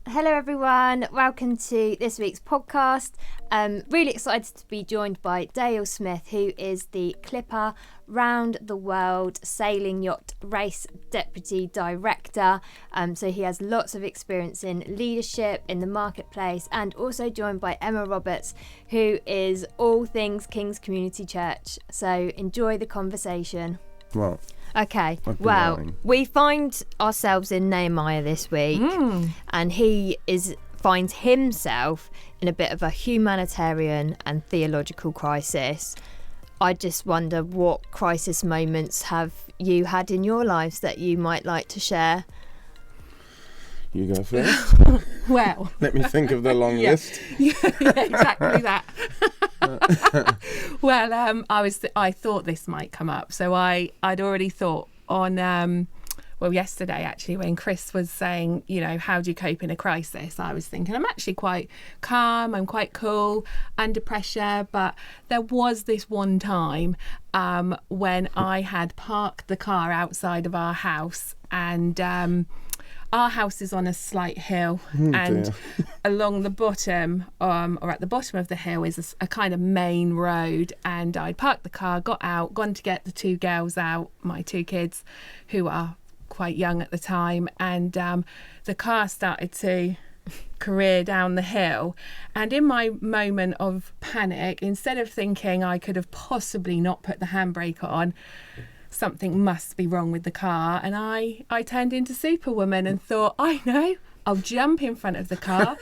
Hello everyone, welcome to this week's podcast. Really excited to be joined by Dale Smith, who is the Clipper Round the World Sailing Yacht Race Deputy Director. So he has lots of experience in leadership in the marketplace, and also joined by Emma Roberts, who is all things King's Community Church. So enjoy the conversation. Well, okay, well, we find ourselves in Nehemiah this week, and he finds himself in a bit of a humanitarian and theological crisis. I just wonder, what crisis moments have you had in your lives that you might like to share? You go first. Well, let me think of the long list. Yeah, exactly that. Well, I thought this might come up, so I'd already thought on yesterday actually, when Chris was saying, how do you cope in a crisis, I was thinking I'm actually quite calm, I'm quite cool under pressure, but there was this one time when I had parked the car outside of our house, and our house is on a slight hill, and along the bottom, or at the bottom of the hill, is a kind of main road. And I'd parked the car, got out, gone to get the two girls out, my two kids, who are quite young at the time, and the car started to career down the hill. And in my moment of panic, instead of thinking I could have possibly not put the handbrake on, something must be wrong with the car, and I turned into Superwoman and thought, I know, I'll jump in front of the car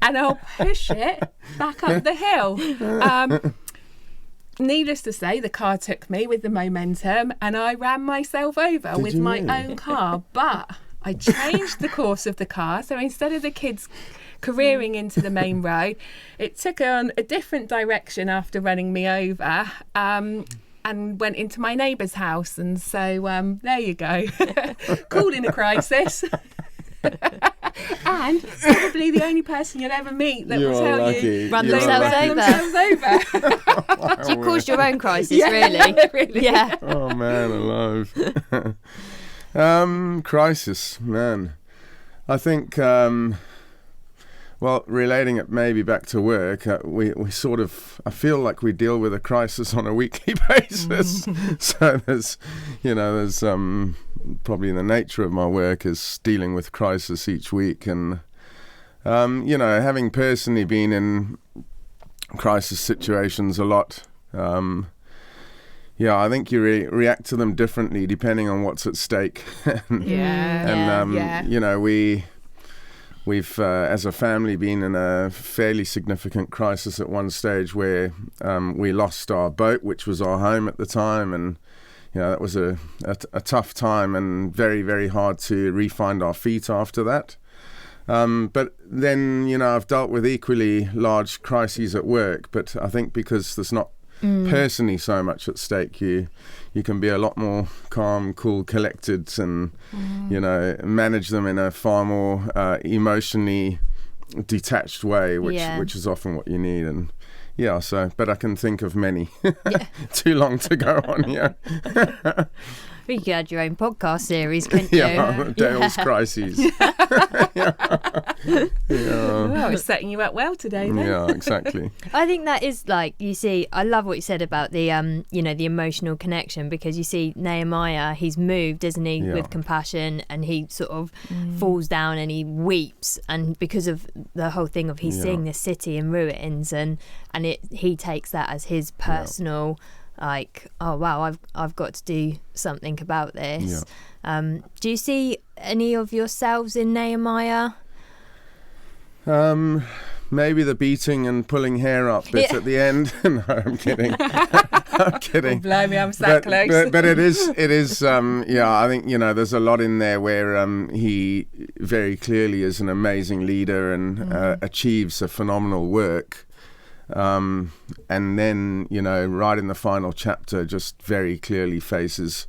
and I'll push it back up the hill. Needless to say, the car took me with the momentum, and I ran myself over with my own car. But I changed the course of the car, so instead of the kids careering into the main road, it took on a different direction after running me over. And went into my neighbour's house, and so there you go. Cool in a crisis. And probably the only person you'll ever meet that will tell lucky. You run they themselves over. So you caused your own crisis, really? Yeah. Oh man, alive. Crisis, man. I think, relating it maybe back to work, we sort of, I feel like we deal with a crisis on a weekly basis. So there's probably the nature of my work is dealing with crisis each week. And, having personally been in crisis situations a lot, I think you react to them differently depending on what's at stake. We've, as a family, been in a fairly significant crisis at one stage where we lost our boat, which was our home at the time, and that was a tough time and very, very hard to re-find our feet after that. But then, I've dealt with equally large crises at work, but I think because there's not personally so much at stake, you can be a lot more calm, cool, collected, and manage them in a far more emotionally detached way, which is often what you need. And but I can think of many. Too long to go on. You could add your own podcast series, couldn't you? Dale's Crises. Well, it's setting you up well today, then. Yeah, exactly. I think that is, like, you see, I love what you said about the, the emotional connection, because you see Nehemiah, he's moved, isn't he, with compassion, and he sort of falls down and he weeps, and because of the whole thing of he's seeing this city in ruins, and he takes that as his personal. Like, oh wow, I've got to do something about this. Do you see any of yourselves in Nehemiah? Maybe the beating and pulling hair up bit at the end. No, I'm kidding. I'm kidding. Oh, blimey, I'm so close. But it is. I think there's a lot in there where he very clearly is an amazing leader and achieves a phenomenal work. And then, right in the final chapter, just very clearly faces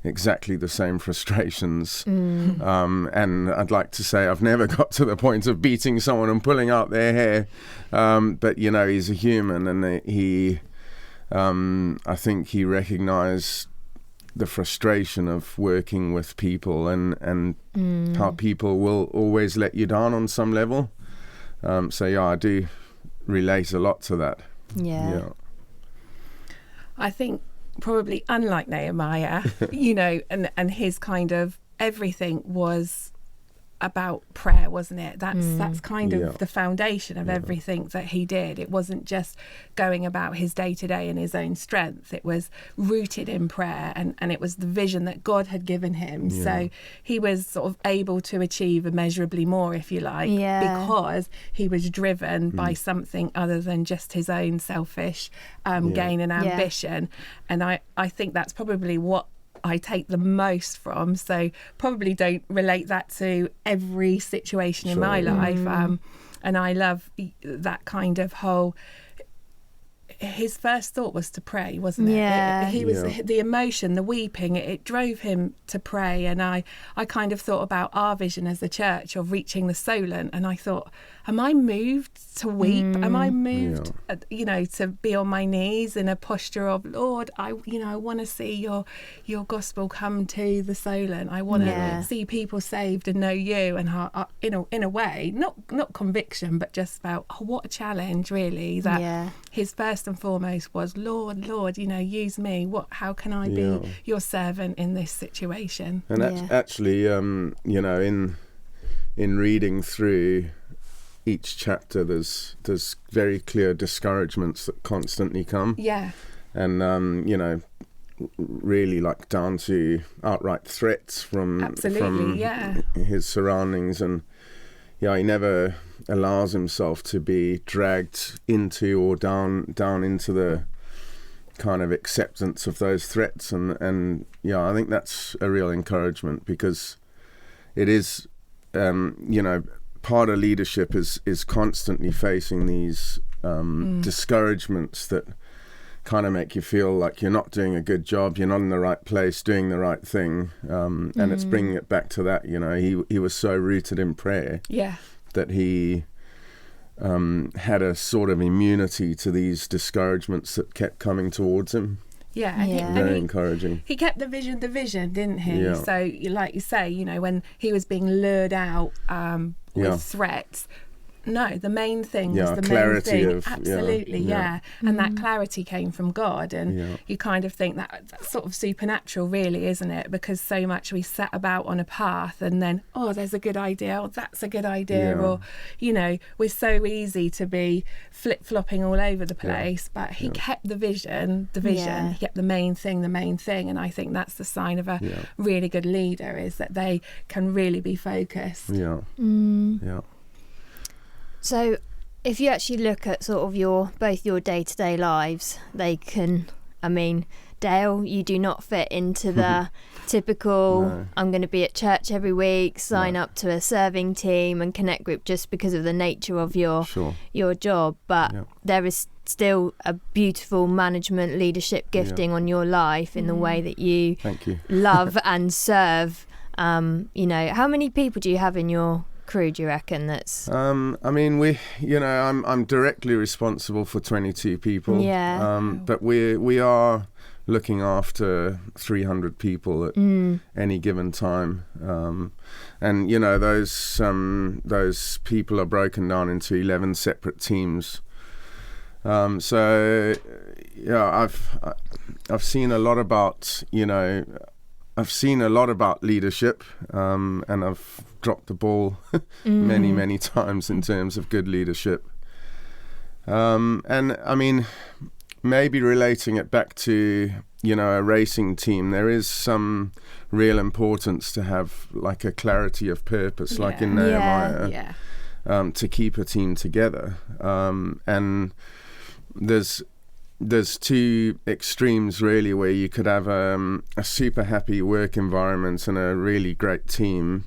exactly the same frustrations. And I'd like to say I've never got to the point of beating someone and pulling out their hair. But, he's a human, and I think he recognized the frustration of working with people and how people will always let you down on some level. So yeah, I do relate a lot to that. Yeah. I think probably unlike Nehemiah, and his kind of everything was about prayer, wasn't it? That's kind of the foundation of everything that he did. It wasn't just going about his day-to-day in his own strength. It was rooted in prayer, and it was the vision that God had given him. So he was sort of able to achieve immeasurably more, if you like, because he was driven by something other than just his own selfish gain and ambition. And I think that's probably what I take the most from. So probably don't relate that to every situation in my life. And I love that kind of whole, his first thought was to pray, wasn't it? He was the emotion, the weeping, it drove him to pray. And I kind of thought about our vision as a church of reaching the Solent, and I thought, am I moved to weep? Am I moved, to be on my knees in a posture of, Lord, I want to see your gospel come to the Solent. I want to see people saved and know you. And how, in a way, not conviction, but just about what a challenge, really. That his first and foremost was, Lord, use me. How can I be your servant in this situation? And actually, in reading through each chapter, there's very clear discouragements that constantly come. And really like down to outright threats from his surroundings. And he never allows himself to be dragged into or down into the kind of acceptance of those threats. And I think that's a real encouragement, because it is part of leadership is constantly facing these discouragements that kind of make you feel like you're not doing a good job, you're not in the right place, doing the right thing. And it's bringing it back to that, he was so rooted in prayer that he had a sort of immunity to these discouragements that kept coming towards him. Very encouraging. He kept the vision, didn't he? So, like you say, when he was being lured out with threats, no, the main thing was the clarity main thing. Absolutely, and that clarity came from God. And you kind of think that's sort of supernatural, really, isn't it? Because so much we set about on a path, and then, there's a good idea, or that's a good idea, or, we're so easy to be flip-flopping all over the place. But he kept the vision, he kept the main thing. And I think that's the sign of a really good leader, is that they can really be focused. So if you actually look at sort of both your day-to-day lives, Dale, you do not fit into the typical, I'm going to be at church every week, sign up to a serving team and connect group, just because of the nature of your job. But there is still a beautiful management leadership gifting on your life in the way that you love and serve. How many people do you have in your crew, do you reckon? That's I'm directly responsible for 22 people, but we are looking after 300 people at any given time, and those people are broken down into 11 separate teams. So I've seen a lot about leadership, and I've dropped the ball many times in terms of good leadership. And maybe relating it back to a racing team, there is some real importance to have like a clarity of purpose, like in Nehemiah, to keep a team together. And there's two extremes really, where you could have a super happy work environment and a really great team,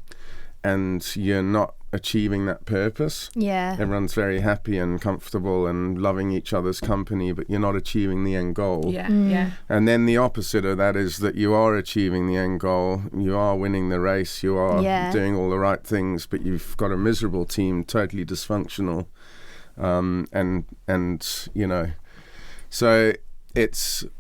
and you're not achieving that purpose. Everyone's very happy and comfortable and loving each other's company, but you're not achieving the end goal. And then the opposite of that is that you are achieving the end goal, you are winning the race, you are doing all the right things, but you've got a miserable team, totally dysfunctional, so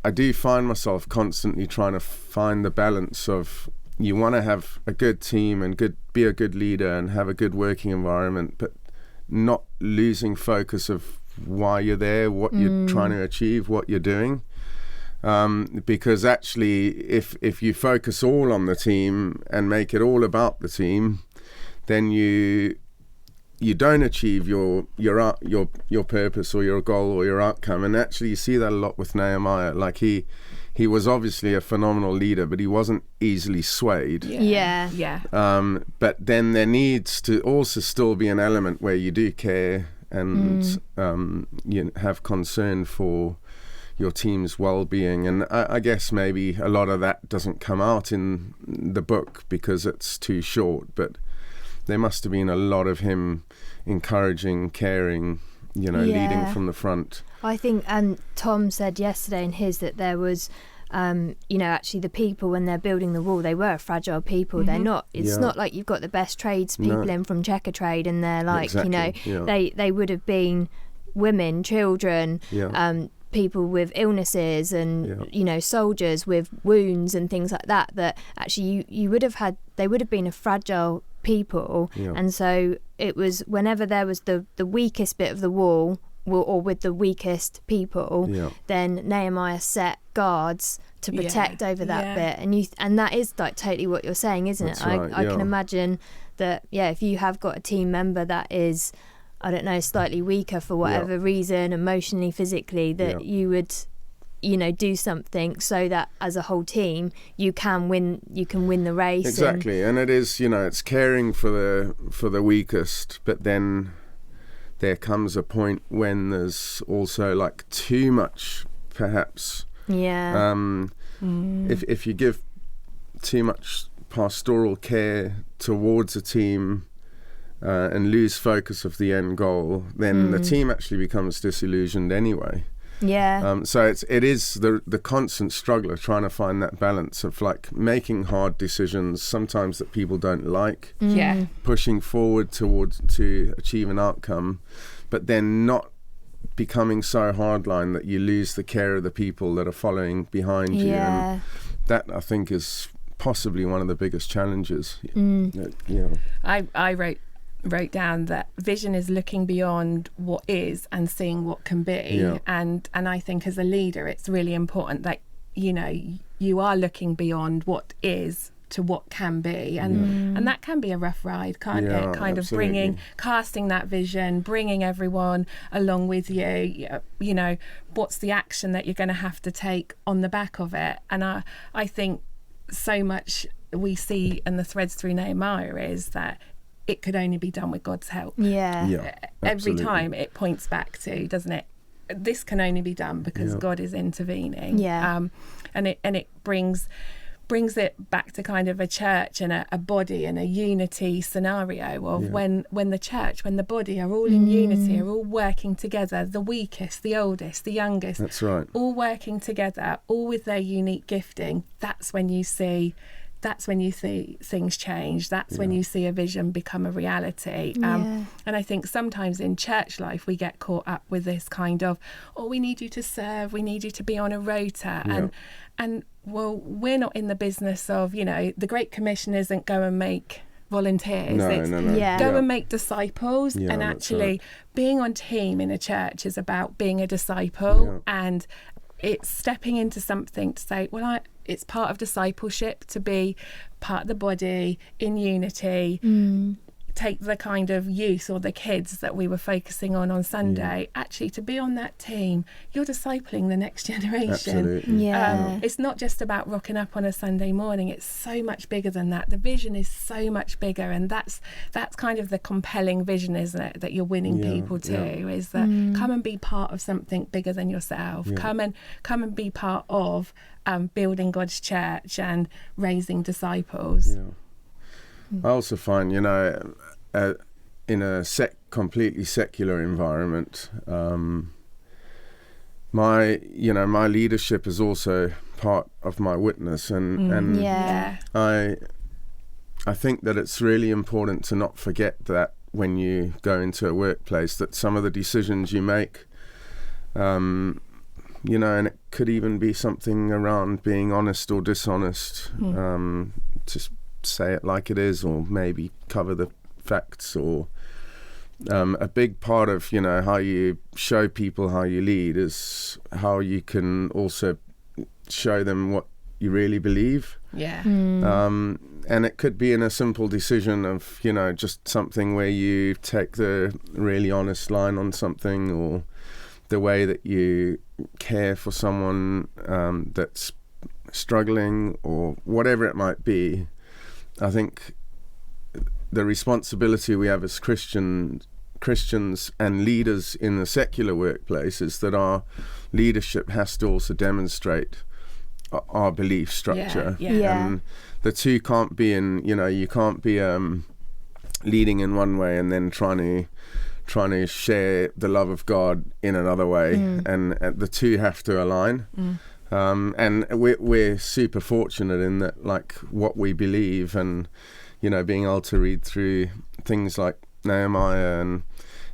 I do find myself constantly trying to find the balance of, you want to have a good team and be a good leader and have a good working environment, but not losing focus of why you're there, what you're trying to achieve, what you're doing. Because actually, if you focus all on the team and make it all about the team, then you don't achieve your purpose or your goal or your outcome. And actually, you see that a lot with Nehemiah. Like he was obviously a phenomenal leader, but he wasn't easily swayed. Yeah. But then there needs to also still be an element where you do care and you have concern for your team's well-being. And I guess maybe a lot of that doesn't come out in the book because it's too short, but there must have been a lot of him encouraging, caring, leading from the front. I think Tom said yesterday in his that there was actually the people, when they're building the wall, they were fragile people. They're not, it's not like you've got the best tradespeople in from Checkatrade and they're like, they would have been women, children, people with illnesses and soldiers with wounds and things like that actually you would have had, they would have been a fragile people. And so it was, whenever there was the weakest bit of the wall or with the weakest people, then Nehemiah set guards to protect over that bit. And that is like totally what you're saying, isn't That's it? right, I can imagine that if you have got a team member that is, I don't know, slightly weaker for whatever reason, emotionally, physically, that you would do something so that as a whole team you can win the race. Exactly. And it is, it's caring for the weakest, but then there comes a point when there's also like too much, perhaps. If you give too much pastoral care towards a team and lose focus of the end goal, then the team actually becomes disillusioned anyway. So it is the constant struggle of trying to find that balance of like making hard decisions sometimes that people don't like, pushing forward to achieve an outcome, but then not becoming so hardline that you lose the care of the people that are following behind you. And that, I think, is possibly one of the biggest challenges. I wrote down that vision is looking beyond what is and seeing what can be. And I think as a leader it's really important that you are looking beyond what is to what can be, and that can be a rough ride, can't it? Kind absolutely. of casting that vision, bringing everyone along with you. What's the action that you're going to have to take on the back of it? And I think so much we see in the threads through Nehemiah is that it could only be done with God's help. Every time it points back to, doesn't it? This can only be done because God is intervening. And it brings it back to kind of a church and a body and a unity scenario of when the body are all in unity, are all working together, the weakest, the oldest, the youngest. That's right. All working together, all with their unique gifting. That's when you see things change. That's when you see a vision become a reality. And I think sometimes in church life we get caught up with this kind of, we need you to serve, we need you to be on a rota. And well, we're not in the business of, the Great Commission isn't go and make volunteers. It's go and make disciples. And actually being on team in a church is about being a disciple. And it's stepping into something to say, it's part of discipleship to be part of the body in unity. Take the kind of youth or the kids that we were focusing on Sunday, actually to be on that team, you're discipling the next generation. Absolutely. It's not just about rocking up on a Sunday morning, it's so much bigger than that. The vision is so much bigger, and that's kind of the compelling vision, isn't it, that you're winning people to, is that come and be part of something bigger than yourself. Come and be part of building God's church and raising disciples. I also find, in a completely secular environment, my leadership is also part of my witness, and I think that it's really important to not forget that when you go into a workplace, that some of the decisions you make, and could even be something around being honest or dishonest, to say it like it is, or maybe cover the facts, or a big part of, you know, how you show people how you lead is how you can also show them what you really believe. Yeah. And it could be in a simple decision of, you know, just something where you take the really honest line on something, or the way that you care for someone that's struggling, or whatever it might be. I think the responsibility we have as Christians and leaders in the secular workplace is that our leadership has to also demonstrate our belief structure. And the two can't be in, you know, you can't be leading in one way and then trying to share the love of God in another way, and the two have to align. And we're super fortunate in that, like, what we believe, and, you know, being able to read through things like Nehemiah, and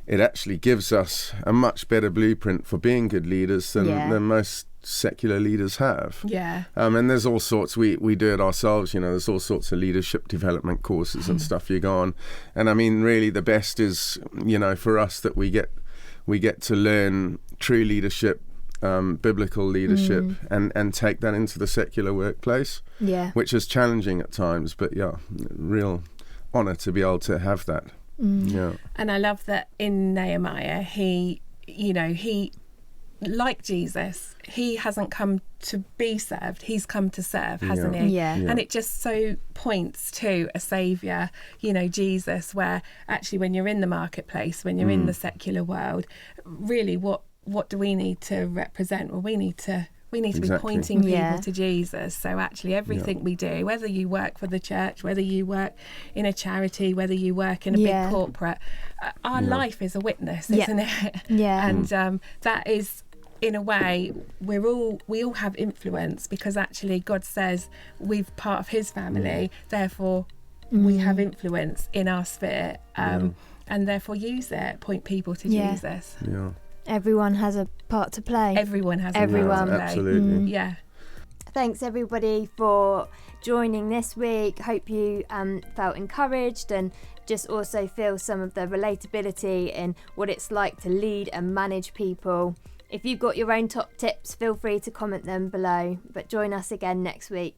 it actually gives us a much better blueprint for being good leaders than most secular leaders have. And there's all sorts, we do it ourselves, you know, there's all sorts of leadership development courses and stuff you go on. And I mean, really the best is, you know, for us, that we get to learn true leadership, biblical leadership, and take that into the secular workplace, which is challenging at times, but real honor to be able to have that. And I love that in Nehemiah, he, like Jesus, he hasn't come to be served, he's come to serve, hasn't he? And it just so points to a saviour, you know, Jesus, where actually when you're in the marketplace, when you're in the secular world, really what do we need to represent? Well, we need to be pointing people to Jesus. So actually everything we do, whether you work for the church, whether you work in a charity, whether you work in a big corporate, our life is a witness, isn't it? And that is, in a way, we all have influence, because actually God says we're part of his family, therefore we have influence in our sphere, and therefore use it, point people to Jesus. Everyone has a part to play. Everyone has a part to play. Absolutely. Thanks everybody for joining this week. Hope you felt encouraged, and just also feel some of the relatability in what it's like to lead and manage people. If you've got your own top tips, feel free to comment them below. But join us again next week.